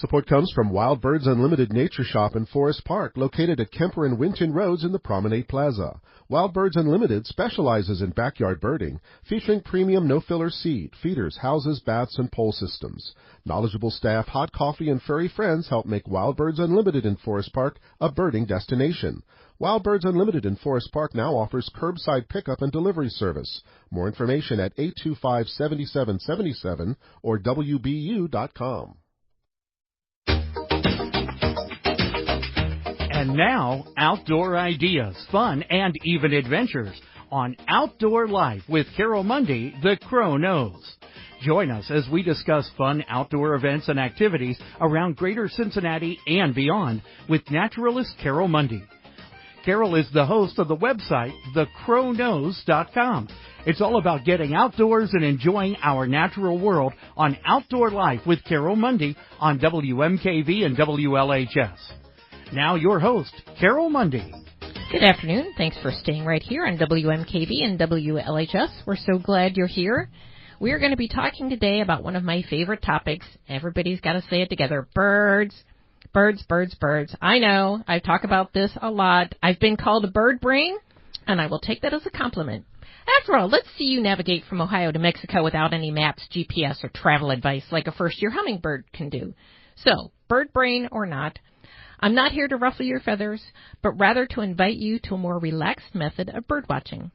Support comes from Wild Birds Unlimited Nature Shop in Forest Park, located at Kemper and Winton Roads in the Promenade Plaza. Wild Birds Unlimited specializes in backyard birding, featuring premium no-filler seed, feeders, houses, baths, and pole systems. Knowledgeable staff, hot coffee, and furry friends help make Wild Birds Unlimited in Forest Park a birding destination. Wild Birds Unlimited in Forest Park now offers curbside pickup and delivery service. More information at 825-7777 or WBU.com. And now, outdoor ideas, fun, and even adventures on Outdoor Life with Carol Mundy, the Crow Knows. Join us as we discuss fun outdoor events and activities around Greater Cincinnati and beyond with naturalist Carol Mundy. Carol is the host of the website, thecrowknows.com. It's all about getting outdoors and enjoying our natural world on Outdoor Life with Carol Mundy on WMKV and WLHS. Now your host, Carol Mundy. Good afternoon. Thanks for staying right here on WMKV and WLHS. We're so glad you're here. We're going to be talking today about one of my favorite topics. Everybody's got to say it together. Birds. Birds, birds, birds. I know. I talk about this a lot. I've been called a bird brain, and I will take that as a compliment. After all, let's see you navigate from Ohio to Mexico without any maps, GPS, or travel advice like a first-year hummingbird can do. So, bird brain or not, I'm not here to ruffle your feathers, but rather to invite you to a more relaxed method of bird watching.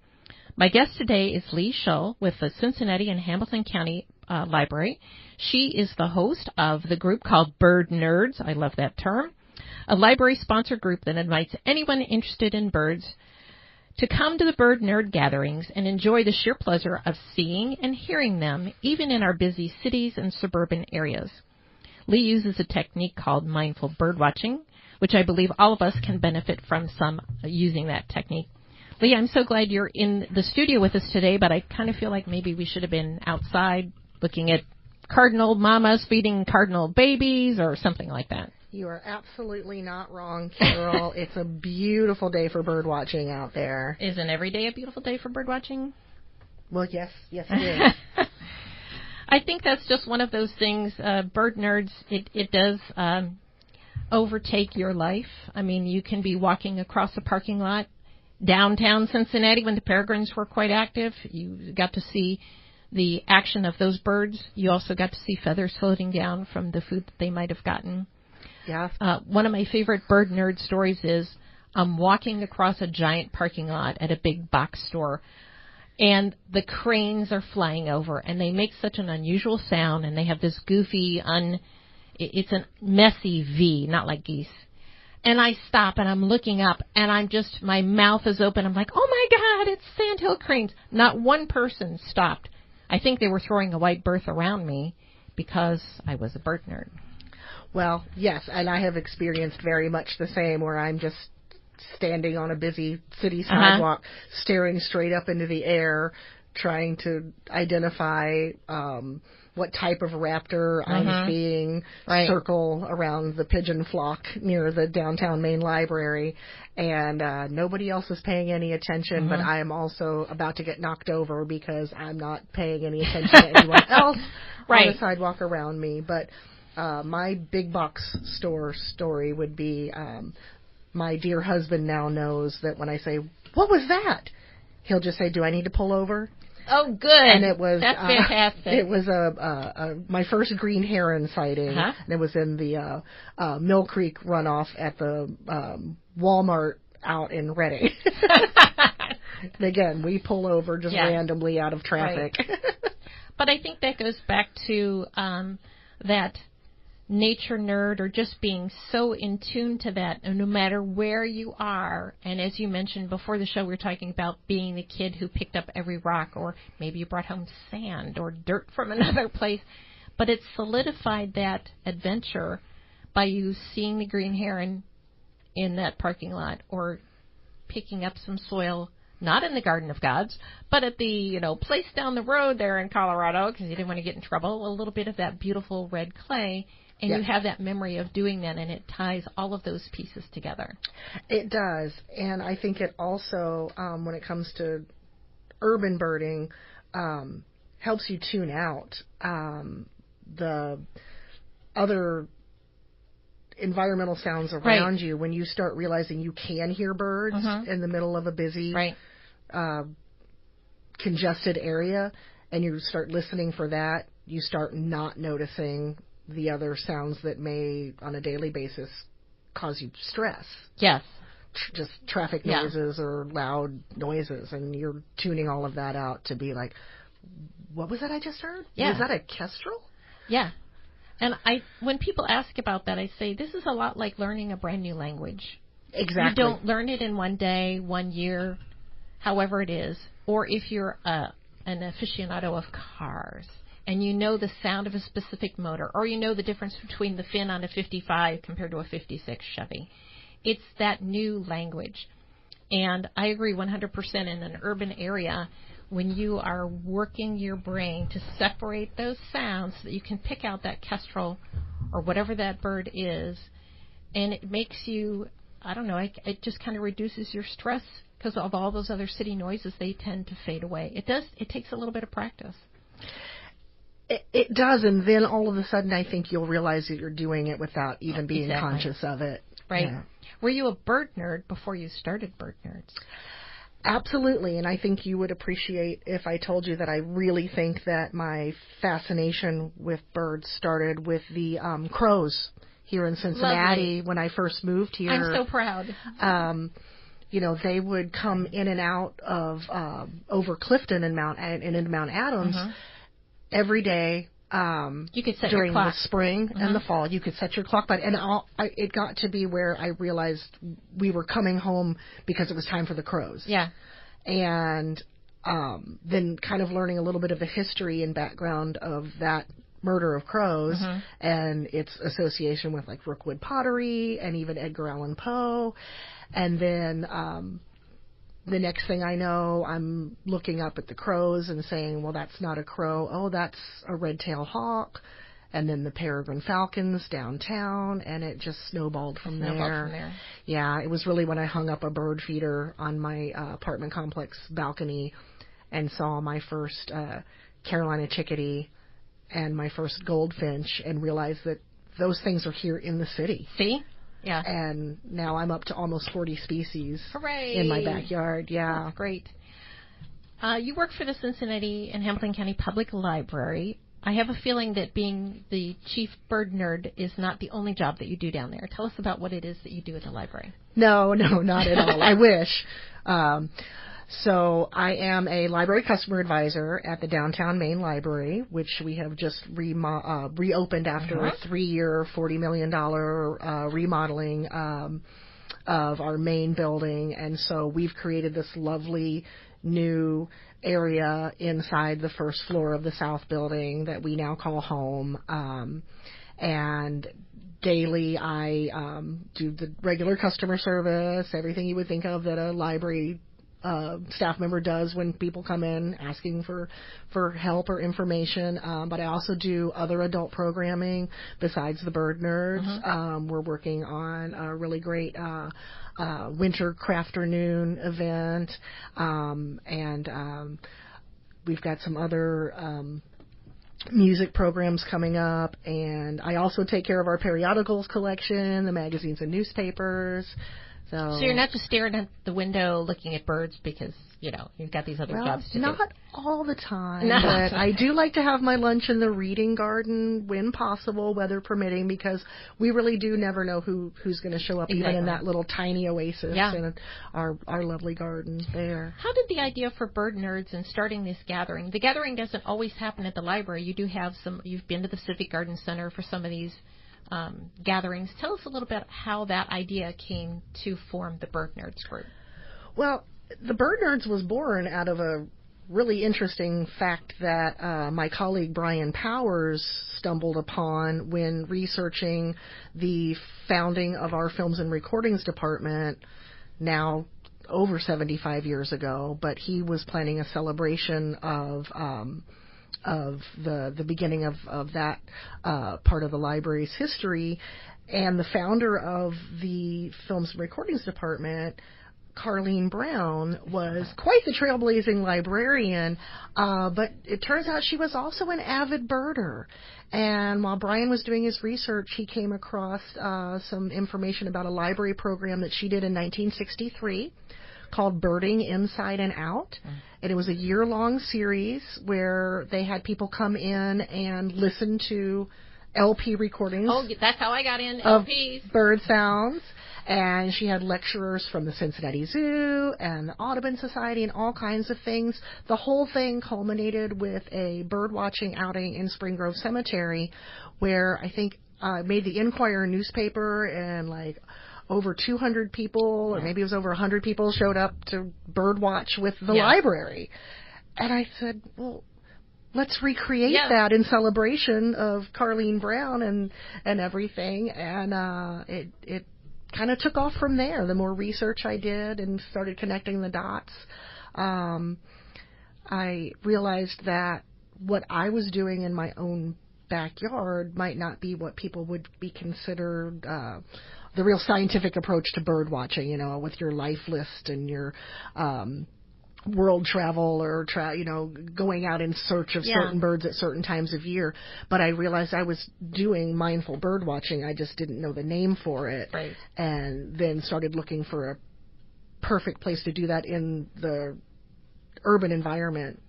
My guest today is Lea Shull with the Cincinnati and Hamilton County Library. She is the host of the group called Bird Nerds. I love that term. A library-sponsored group that invites anyone interested in birds to come to the Bird Nerd gatherings and enjoy the sheer pleasure of seeing and hearing them, even in our busy cities and suburban areas. Lea uses a technique called mindful birdwatching, which I believe all of us can benefit from some using that technique. Lea, I'm so glad you're in the studio with us today, but I kind of feel like maybe we should have been outside looking at cardinal mamas feeding cardinal babies or something like that. You are absolutely not wrong, Carol. It's a beautiful day for bird watching out there. Isn't every day a beautiful day for bird watching? Well, yes it is. I think that's just one of those things, bird nerds, it does overtake your life. I mean, you can be walking across a parking lot downtown Cincinnati when the peregrines were quite active. You got to see the action of those birds. You also got to see feathers floating down from the food that they might have gotten. Yeah. One of my favorite bird nerd stories is I'm walking across a giant parking lot at a big box store, and the cranes are flying over, and they make such an unusual sound, and they have this goofy, it's a messy V, not like geese. And I stop, and I'm looking up, and my mouth is open. I'm like, oh, my God, it's sandhill cranes. Not one person stopped. I think they were throwing a white berth around me because I was a bird nerd. Well, yes, and I have experienced very much the same, where I'm just standing on a busy city sidewalk, staring straight up into the air, trying to identify what type of raptor I'm seeing circle around the pigeon flock near the downtown main library, and nobody else is paying any attention, but I am also about to get knocked over because I'm not paying any attention to anyone else on the sidewalk around me. But my big box store story would be my dear husband now knows that when I say, what was that? He'll just say, do I need to pull over? Oh, good. And it was that's fantastic. It was my first green heron sighting, and it was in the Mill Creek runoff at the Walmart out in Reading. And again, we pull over just randomly out of traffic. Right. But I think that goes back to that nature nerd, or just being so in tune to that, and no matter where you are. And as you mentioned before the show, we were talking about being the kid who picked up every rock, or maybe you brought home sand or dirt from another place. But it solidified that adventure by you seeing the green heron in that parking lot, or picking up some soil, not in the Garden of Gods, but at the place down the road there in Colorado, because you didn't want to get in trouble, a little bit of that beautiful red clay. And you have that memory of doing that, and it ties all of those pieces together. It does. And I think it also, when it comes to urban birding, helps you tune out the other environmental sounds around you, when you start realizing you can hear birds in the middle of a busy, congested area, and you start listening for that, you start not noticing the other sounds that may, on a daily basis, cause you stress. Yes. Just traffic noises or loud noises, and you're tuning all of that out to be like, what was that I just heard? Yeah. Was that a kestrel? Yeah. And when people ask about that, I say this is a lot like learning a brand new language. Exactly. You don't learn it in one day, 1 year, however it is. Or if you're an aficionado of cars and you know the sound of a specific motor, or you know the difference between the fin on a 55 compared to a 56 Chevy. It's that new language. And I agree 100% in an urban area, when you are working your brain to separate those sounds so that you can pick out that kestrel or whatever that bird is, and it makes you, I don't know, it just kind of reduces your stress because of all those other city noises, they tend to fade away. It takes a little bit of practice. It does, and then all of a sudden I think you'll realize that you're doing it without even being conscious of it. Right. Yeah. Were you a bird nerd before you started Bird Nerds? Absolutely, and I think you would appreciate if I told you that I really think that my fascination with birds started with the crows here in Cincinnati. Lovely. When I first moved here. I'm so proud. They would come in and out of over Clifton and into Mount Adams every day. You could set during your clock. the spring and the fall. You could set your clock, and it got to be where I realized we were coming home because it was time for the crows. Yeah, and then kind of learning a little bit of the history and background of that murder of crows and its association with like Rookwood pottery and even Edgar Allan Poe, and then the next thing I know, I'm looking up at the crows and saying, well, that's not a crow. Oh, that's a red-tailed hawk. And then the peregrine falcons downtown, and it just snowballed from there. Yeah, it was really when I hung up a bird feeder on my apartment complex balcony and saw my first Carolina chickadee and my first goldfinch and realized that those things are here in the city. See? Yeah. And now I'm up to almost 40 species Hooray. In my backyard. Yeah. That's great. You work for the Cincinnati and Hamilton County Public Library. I have a feeling that being the chief bird nerd is not the only job that you do down there. Tell us about what it is that you do at the library. No, not at all. I wish. So I am a library customer advisor at the Downtown Main Library, which we have just reopened after a 3-year, $40 million remodeling of our main building. And so we've created this lovely new area inside the first floor of the South Building that we now call home. And daily I do the regular customer service, everything you would think of that a library staff member does when people come in asking for help or information. But I also do other adult programming besides the Bird Nerds. We're working on a really great winter crafternoon event. And we've got some other music programs coming up. And I also take care of our periodicals collection, the magazines and newspapers. So you're not just staring at the window looking at birds because, you've got these other jobs to do. Not all the time. No. But I do like to have my lunch in the reading garden when possible, weather permitting, because we really do never know who's going to show up even in that little tiny oasis in our lovely garden there. How did the idea for Bird Nerds and starting this gathering? The gathering doesn't always happen at the library. You do have you've been to the Civic Garden Center for some of these gatherings. Tell us a little bit how that idea came to form the Bird Nerds group. Well, the Bird Nerds was born out of a really interesting fact that my colleague Brian Powers stumbled upon when researching the founding of our Films and Recordings Department now over 75 years ago, but he was planning a celebration of the beginning of that part of the library's history, and the founder of the Films and Recordings Department Carleen Brown was quite the trailblazing librarian, but it turns out she was also an avid birder. And while Brian was doing his research, he came across some information about a library program that she did in 1963 called Birding Inside and Out. And it was a year-long series where they had people come in and listen to LP recordings. Oh, that's how I got in, of LPs. Bird sounds. And she had lecturers from the Cincinnati Zoo and the Audubon Society and all kinds of things. The whole thing culminated with a bird watching outing in Spring Grove Cemetery, where I think made the Inquirer newspaper, and like over 200 people, or maybe it was over 100 people, showed up to bird watch with the library. And I said, well, let's recreate that in celebration of Carleen Brown and everything. And it kind of took off from there. The more research I did and started connecting the dots, I realized that what I was doing in my own backyard might not be what people would be considered the real scientific approach to bird watching, with your life list and your world travel or going out in search of certain birds at certain times of year. But I realized I was doing mindful bird watching. I just didn't know the name for it. Right. And then started looking for a perfect place to do that in the urban environment.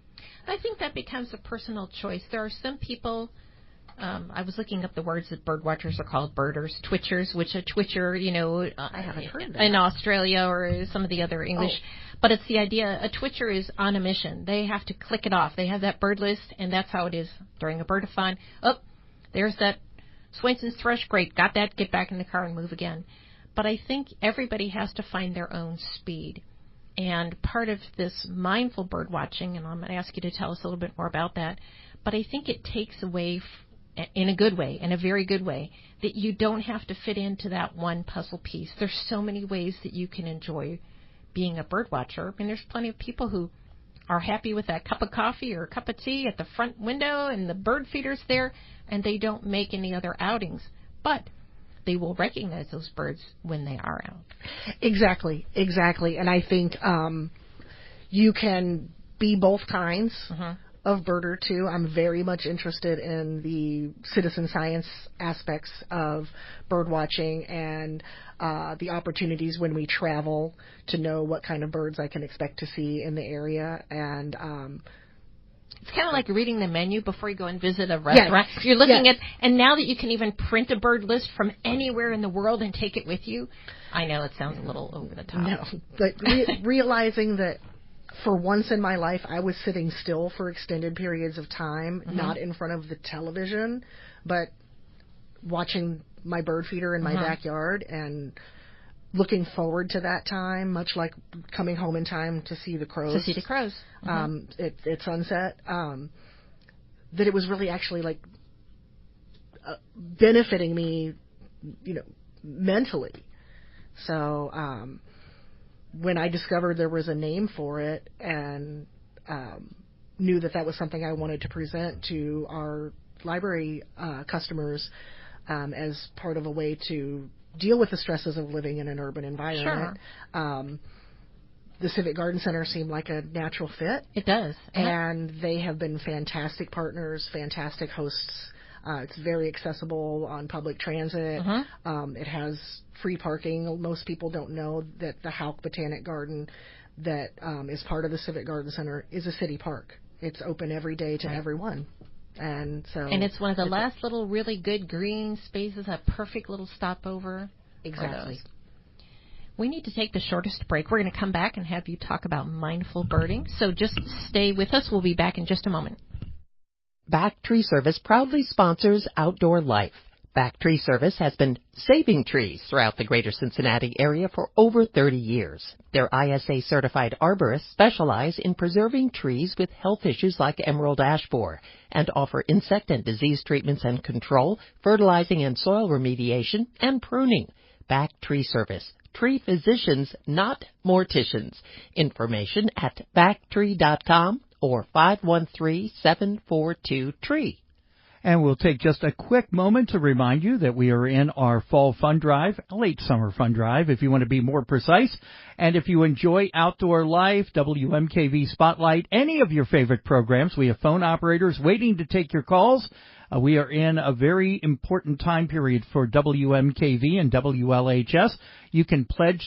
I think that becomes a personal choice. There are some people, I was looking up the words that bird watchers are called, birders, twitchers, which a twitcher, I haven't heard that. In Australia or some of the other English. But it's the idea, a twitcher is on a mission. They have to click it off. They have that bird list, and that's how it is during a bird-a-thon. Oh, there's that Swainson's thrush. Great, got that. Get back in the car and move again. But I think everybody has to find their own speed. And part of this mindful bird watching, and I'm going to ask you to tell us a little bit more about that, but I think it takes away, in a good way, in a very good way, that you don't have to fit into that one puzzle piece. There's so many ways that you can enjoy being a bird watcher. I mean, there's plenty of people who are happy with that cup of coffee or a cup of tea at the front window and the bird feeder's there, and they don't make any other outings. But they will recognize those birds when they are out. Exactly. And I think you can be both kinds of birder, too. I'm very much interested in the citizen science aspects of bird watching and the opportunities when we travel to know what kind of birds I can expect to see in the area. And it's kind of like reading the menu before you go and visit a restaurant. Yes. You're looking at, and now that you can even print a bird list from anywhere in the world and take it with you, I know it sounds a little over the top. No, but realizing that for once in my life, I was sitting still for extended periods of time, not in front of the television, but watching my bird feeder in my backyard and looking forward to that time, much like coming home in time to see the crows. At sunset. That it was really actually like benefiting me, mentally. So when I discovered there was a name for it and knew that was something I wanted to present to our library customers as part of a way to deal with the stresses of living in an urban environment. Sure. The Civic Garden Center seemed like a natural fit. It does. And they have been fantastic partners, fantastic hosts. It's very accessible on public transit. It has free parking. Most people don't know that the Houck Botanic Garden that is part of the Civic Garden Center is a city park. It's open every day to everyone. And it's one of the last little really good green spaces, a perfect little stopover. Exactly. We need to take the shortest break. We're going to come back and have you talk about mindful birding. So just stay with us. We'll be back in just a moment. Back Tree Service proudly sponsors Outdoor Life. Back Tree Service has been saving trees throughout the greater Cincinnati area for over 30 years. Their ISA-certified arborists specialize in preserving trees with health issues like emerald ash borer and offer insect and disease treatments and control, fertilizing and soil remediation, and pruning. Back Tree Service. Tree physicians, not morticians. Information at backtree.com or 513-742-TREE. And we'll take just a quick moment to remind you that we are in our fall fund drive, late summer fund drive, if you want to be more precise. And if you enjoy Outdoor Life, WMKV Spotlight, any of your favorite programs, we have phone operators waiting to take your calls. We are in a very important time period for WMKV and WLHS. You can pledge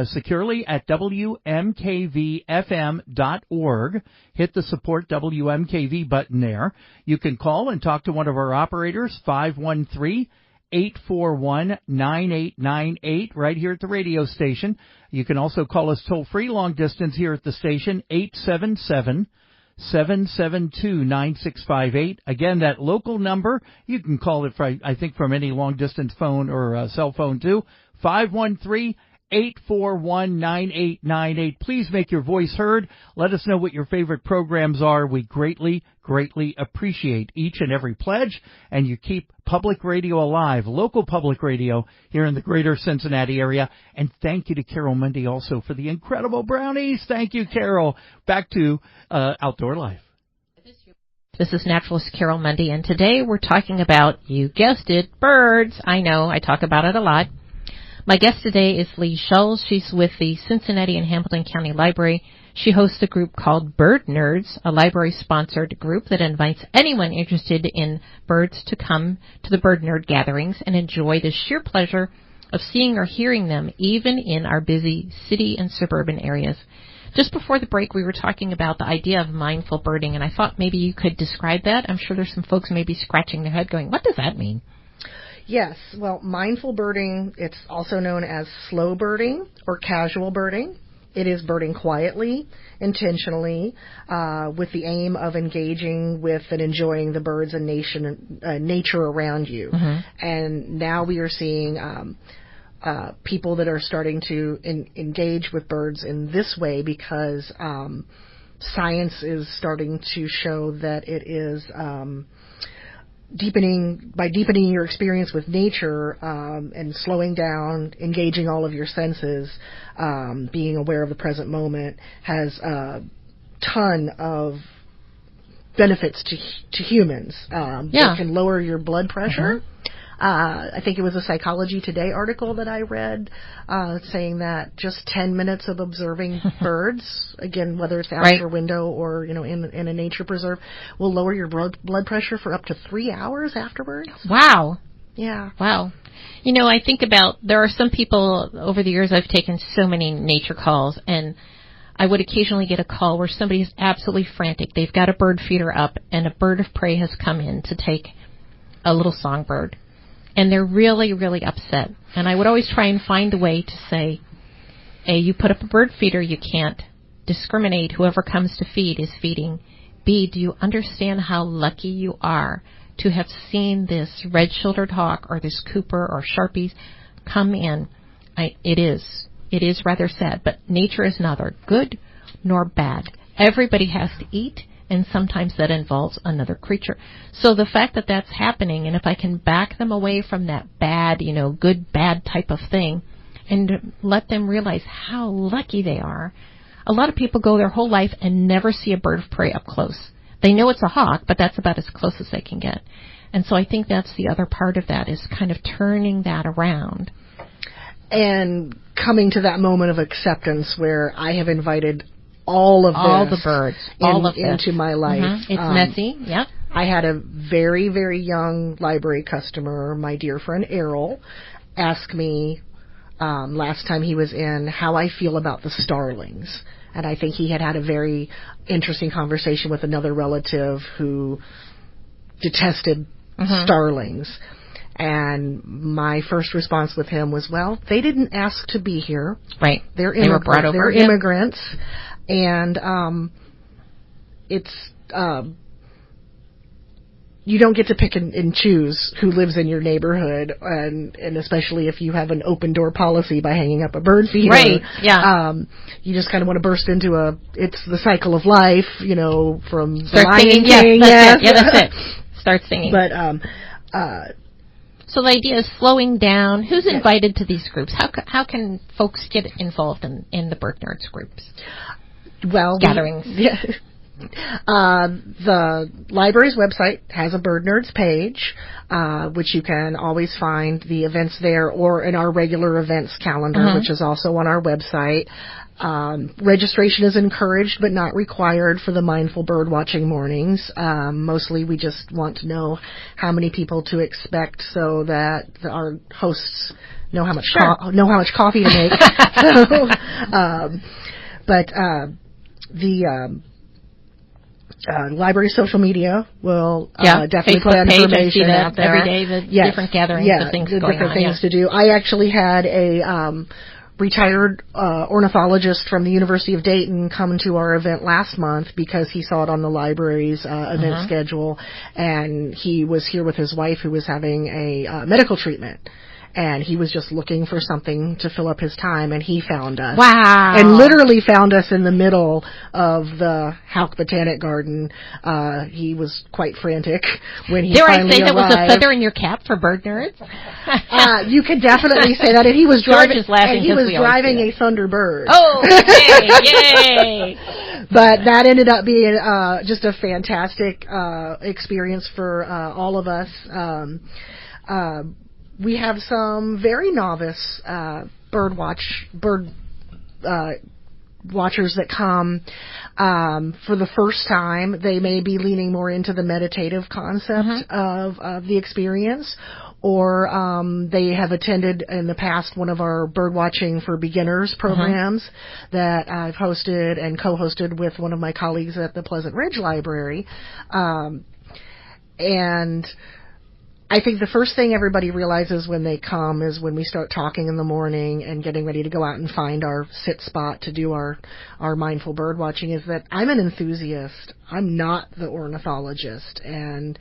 securely at WMKVFM.org. Hit the Support WMKV button there. You can call and talk to one of our operators, 513-841-9898, right here at the radio station. You can also call us toll-free long distance here at the station, 877-772-9658. Again, that local number, you can call it, I think, from any long-distance phone or cell phone, too, 513-841-9898. Please make your voice heard. Let us know what your favorite programs are. We greatly, greatly appreciate each and every pledge, and you keep public radio alive, local public radio here in the greater Cincinnati area. And thank you to Carol Mundy also for the incredible brownies. Thank you, Carol. Back to Outdoor Life. This is naturalist Carol Mundy, and today we're talking about, you guessed it, birds. I know, I talk about it a lot. My guest today is Lea Schulz. She's with the Cincinnati and Hamilton County Library. She hosts a group called Bird Nerds, a library-sponsored group that invites anyone interested in birds to come to the Bird Nerd gatherings and enjoy the sheer pleasure of seeing or hearing them, even in our busy city and suburban areas. Just before the break, we were talking about the idea of mindful birding, and I thought maybe you could describe that. I'm sure there's some folks maybe scratching their head going, what does that mean? Yes, well, mindful birding, it's also known as slow birding or casual birding. It is birding quietly, intentionally, with the aim of engaging with and enjoying the birds and nature around you. Mm-hmm. And now we are seeing people that are starting to engage with birds in this way because science is starting to show that it is deepening your experience with nature and slowing down, engaging all of your senses, being aware of the present moment has a ton of benefits to humans. It can lower your blood pressure. I think it was a Psychology Today article that I read saying that just 10 minutes of observing birds, again, whether it's out your window or, in a nature preserve, will lower your blood pressure for up to 3 hours afterwards. Wow. Yeah. Wow. I think about, there are some people, over the years I've taken so many nature calls, and I would occasionally get a call where somebody is absolutely frantic. They've got a bird feeder up, and a bird of prey has come in to take a little songbird. And they're really, really upset. And I would always try and find a way to say, A, you put up a bird feeder, you can't discriminate. Whoever comes to feed is feeding. B, do you understand how lucky you are to have seen this red-shouldered hawk or this Cooper or Sharpies come in? It is rather sad, but nature is neither good nor bad. Everybody has to eat, and sometimes that involves another creature. So the fact that that's happening, and if I can back them away from that bad, good, bad type of thing, and let them realize how lucky they are. A lot of people go their whole life and never see a bird of prey up close. They know it's a hawk, but that's about as close as they can get. And so I think that's the other part of that, is kind of turning that around. And coming to that moment of acceptance where I have invited all of the birds, into my life. Mm-hmm. It's messy. Yep. I had a very, very young library customer, my dear friend Errol, ask me last time he was in how I feel about the starlings. And I think he had a very interesting conversation with another relative who detested starlings. And my first response with him was, well, they didn't ask to be here. Right. They were brought over. They're immigrants. And it's you don't get to pick and choose who lives in your neighborhood, and especially if you have an open door policy by hanging up a bird feeder. Right. Yeah. You just kind of want to burst into it's the cycle of life, from Start the Lion singing. King. Yes, that's it. Start singing. But so the idea is slowing down. Who's invited to these groups? How can folks get involved in the Bird Nerds groups? Well, gatherings. The library's website has a Bird Nerds page, which you can always find the events there, or in our regular events calendar, which is also on our website. Registration is encouraged but not required for the Mindful Bird Watching mornings. Mostly we just want to know how many people to expect so that our hosts know how much coffee to make. The library social media will definitely put that information out there every day. The different gatherings, the things going different on, things to do. I actually had a retired ornithologist from the University of Dayton come to our event last month because he saw it on the library's event schedule, and he was here with his wife who was having a medical treatment. And he was just looking for something to fill up his time, and he found us. Wow. And literally found us in the middle of the Houck Botanic Garden. He was quite frantic when he finally arrived. Dare I say that was a feather in your cap for Bird Nerds? You could definitely say that. And he was driving, George is laughing and he was driving a Thunderbird. Oh, yay! But that ended up being just a fantastic experience for all of us. We have some very novice bird watchers that come for the first time. They may be leaning more into the meditative concept of the experience, or they have attended in the past one of our bird watching for beginners programs that I've hosted and co-hosted with one of my colleagues at the Pleasant Ridge Library. And I think the first thing everybody realizes when they come is when we start talking in the morning and getting ready to go out and find our sit spot to do our mindful bird watching is that I'm an enthusiast. I'm not the ornithologist, and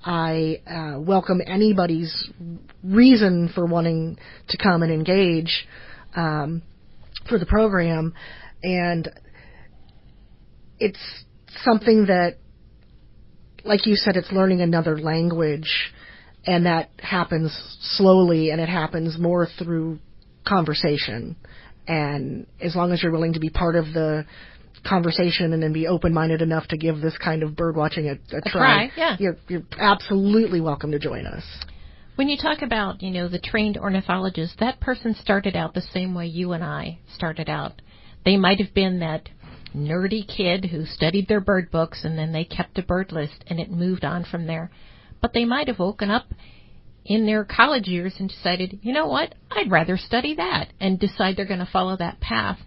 I welcome anybody's reason for wanting to come and engage for the program. And it's something that, like you said, it's learning another language. And that happens slowly, and it happens more through conversation. And as long as you're willing to be part of the conversation and then be open-minded enough to give this kind of bird watching a try, you're absolutely welcome to join us. When you talk about, the trained ornithologist, that person started out the same way you and I started out. They might have been that nerdy kid who studied their bird books, and then they kept a bird list, and it moved on from there. But they might have woken up in their college years and decided, you know what, I'd rather study that, and decide they're going to follow that path.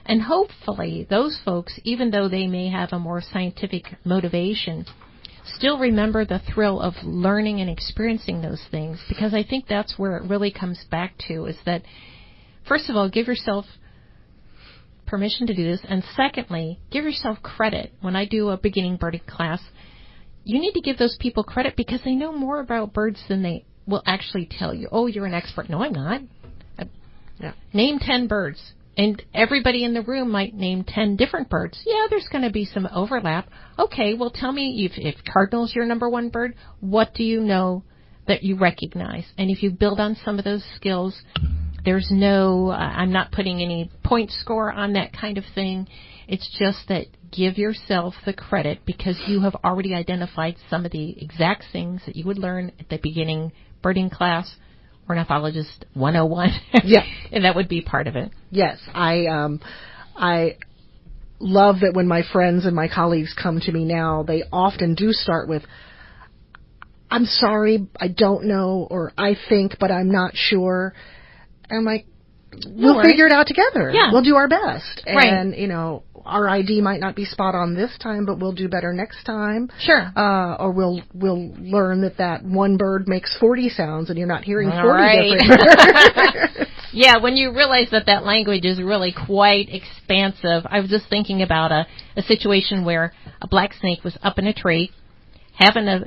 And hopefully those folks, even though they may have a more scientific motivation, still remember the thrill of learning and experiencing those things, because I think that's where it really comes back to, is that, first of all, give yourself permission to do this, and secondly, give yourself credit. When I do a beginning birding class, you need to give those people credit because they know more about birds than they will actually tell you. Oh, you're an expert. No, I'm not. Name 10 birds. And everybody in the room might name 10 different birds. Yeah, there's going to be some overlap. Okay, well, tell me, if cardinal's your number one bird, what do you know that you recognize? And if you build on some of those skills, there's no, I'm not putting any point score on that kind of thing. It's just that give yourself the credit because you have already identified some of the exact things that you would learn at the beginning birding class, Ornithologist 101. Yeah. And that would be part of it. Yes. I love that when my friends and my colleagues come to me now, they often do start with, I'm sorry, I don't know, or I think, but I'm not sure. And I'm like, we'll figure it out together. Yeah. We'll do our best. Right. And, our ID might not be spot on this time, but we'll do better next time. Sure. Or we'll learn that one bird makes 40 sounds and you're not hearing 40 right. different birds. Yeah, when you realize that language is really quite expansive. I was just thinking about a situation where a black snake was up in a tree,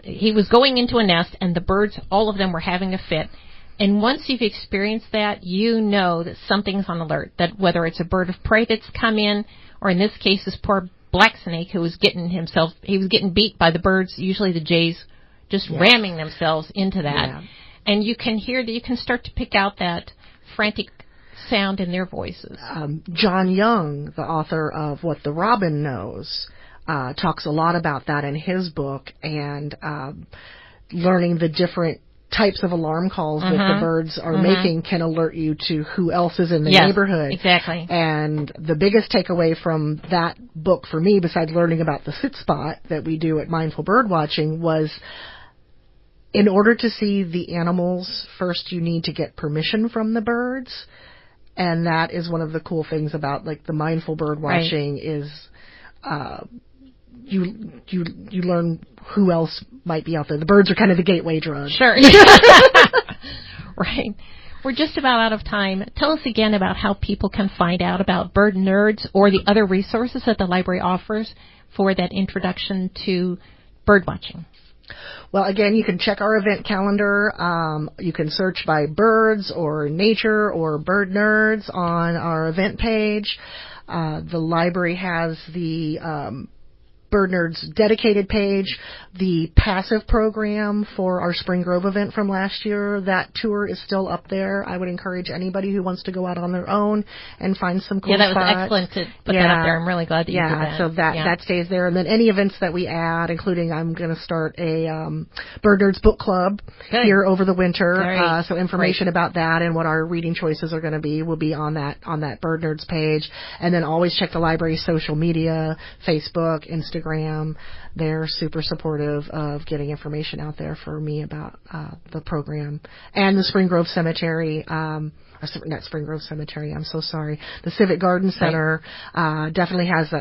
he was going into a nest, and the birds, all of them were having a fit. And once you've experienced that, you know that something's on alert, that whether it's a bird of prey that's come in, or in this case, this poor black snake who was getting beat by the birds, usually the jays, just ramming themselves into that. Yeah. And you can hear that, you can start to pick out that frantic sound in their voices. John Young, the author of What the Robin Knows, talks a lot about that in his book, and learning the different types of alarm calls that the birds are making can alert you to who else is in the neighborhood. Exactly. And the biggest takeaway from that book for me, besides learning about the sit spot that we do at Mindful Bird Watching, was in order to see the animals, first you need to get permission from the birds. And that is one of the cool things about like the Mindful Bird Watching is you learn who else might be out there. The birds are kind of the gateway drug. Sure. Right. We're just about out of time. Tell us again about how people can find out about Bird Nerds or the other resources that the library offers for that introduction to bird watching. Well, again, you can check our event calendar. You can search by birds or nature or bird nerds on our event page. The library has the Bird Nerds dedicated page, the passive program for our Spring Grove event from last year. That tour is still up there. I would encourage anybody who wants to go out on their own and find some cool spots. Yeah, that was excellent to put that up there. I'm really glad that you did that. So that stays there. And then any events that we add, including I'm going to start a Bird Nerds book club here over the winter. So information about that and what our reading choices are going to be will be on that Bird Nerds page. And then always check the library's social media, Facebook, Instagram. They're super supportive of getting information out there for me about the program. And the Spring Grove Cemetery, not Spring Grove Cemetery, I'm so sorry. The Civic Garden Center definitely has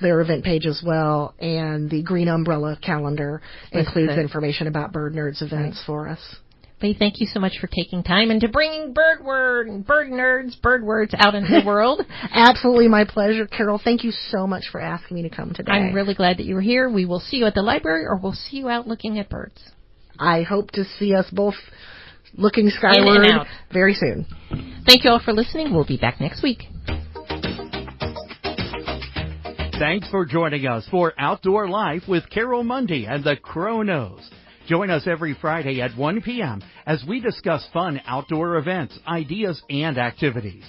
their event page as well. And the Green Umbrella calendar includes information about Bird Nerds events for us. Lee, thank you so much for taking time and to bringing bird nerds, bird words out into the world. Absolutely my pleasure. Carol, thank you so much for asking me to come today. I'm really glad that you were here. We will see you at the library or we'll see you out looking at birds. I hope to see us both looking skyward very soon. Thank you all for listening. We'll be back next week. Thanks for joining us for Outdoor Life with Carol Mundy and the Crow Nose. Join us every Friday at 1 p.m. as we discuss fun outdoor events, ideas, and activities.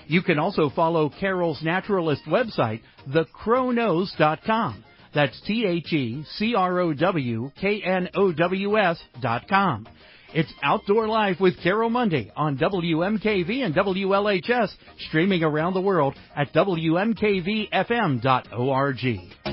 You can also follow Carol's naturalist website, thecrownose.com. That's TheCrowKnows.com. It's Outdoor Life with Carol Mundy on WMKV and WLHS, streaming around the world at WMKVFM.org.